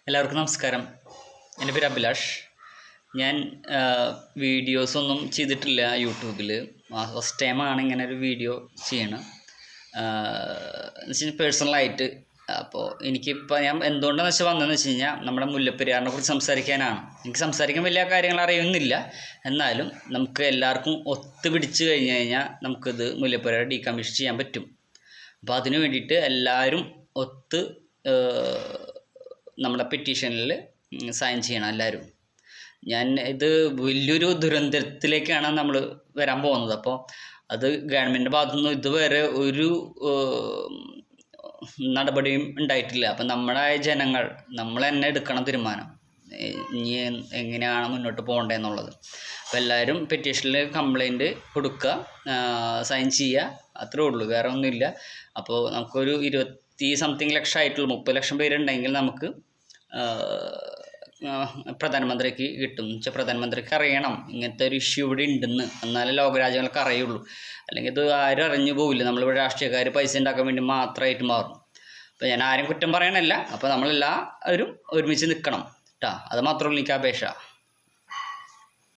എല്ലാവർക്കും നമസ്കാരം. എൻ്റെ പേര് അഭിലാഷ്. ഞാൻ വീഡിയോസൊന്നും ചെയ്തിട്ടില്ല യൂട്യൂബിൽ. ഫസ്റ്റ് ടൈമാണ് ഇങ്ങനെ ഒരു വീഡിയോ ചെയ്യണം എന്ന് വെച്ച് കഴിഞ്ഞാൽ പേഴ്സണലായിട്ട്. അപ്പോൾ എനിക്കിപ്പോൾ ഞാൻ എന്തുകൊണ്ടാണെന്ന് വെച്ചാൽ വന്നതെന്ന് വെച്ച് കഴിഞ്ഞാൽ നമ്മുടെ മുല്ലപ്പെരിയാറിനെ കുറിച്ച് സംസാരിക്കാനാണ്. എനിക്ക് സംസാരിക്കാൻ വലിയ കാര്യങ്ങൾ അറിയുന്നില്ല, എന്നാലും നമുക്ക് എല്ലാവർക്കും ഒത്തുപിടിച്ച് കഴിഞ്ഞ് കഴിഞ്ഞാൽ നമുക്കിത് മുല്ലപ്പെരിയാർ ഡീകമ്മീഷൻ ചെയ്യാൻ പറ്റും. അപ്പോൾ അതിന് വേണ്ടിയിട്ട് എല്ലാവരും ഒത്ത് നമ്മുടെ പെറ്റീഷനിൽ സൈൻ ചെയ്യണം എല്ലാവരും. ഞാൻ ഇത് വലിയൊരു ദുരന്തത്തിലേക്കാണ് നമ്മൾ വരാൻ പോകുന്നത്. അപ്പോൾ അത് ഗവൺമെൻറ്റിൻ്റെ ഭാഗത്തുനിന്ന് ഇതുവരെ ഒരു നടപടിയും ഉണ്ടായിട്ടില്ല. അപ്പം നമ്മുടെ ജനങ്ങൾ നമ്മൾ തന്നെ എടുക്കണം തീരുമാനം ഇനി എങ്ങനെയാണ് മുന്നോട്ട് പോകേണ്ടതെന്നുള്ളത്. അപ്പോൾ എല്ലാവരും പെറ്റീഷനിൽ കംപ്ലൈൻറ്റ് കൊടുക്കുക, സൈൻ ചെയ്യുക, അത്രേ ഉള്ളൂ, വേറെ ഒന്നുമില്ല. അപ്പോൾ നമുക്കൊരു 20 ലക്ഷം ആയിട്ടുള്ളൂ. 30 ലക്ഷം പേരുണ്ടെങ്കിൽ നമുക്ക് പ്രധാനമന്ത്രിക്ക് കിട്ടും. വെച്ചാൽ പ്രധാനമന്ത്രിക്ക് അറിയണം ഇങ്ങനത്തെ ഒരു ഇഷ്യൂ ഇവിടെ ഉണ്ടെന്ന്, എന്നാലേ ലോകരാജ്യങ്ങൾക്ക് അറിയുള്ളൂ. അല്ലെങ്കിൽ ഇത് ആരും അറിഞ്ഞു പോവില്ല. നമ്മളിവിടെ രാഷ്ട്രീയക്കാർ പൈസ ഉണ്ടാക്കാൻ വേണ്ടി മാത്രമായിട്ട് മാറും. അപ്പോൾ ഞാൻ ആരും കുറ്റം പറയണല്ല. അപ്പോൾ നമ്മളെല്ലാവരും ഒരുമിച്ച് നിൽക്കണം കേട്ടോ. അത് മാത്രമേ എനിക്ക് അപേക്ഷ.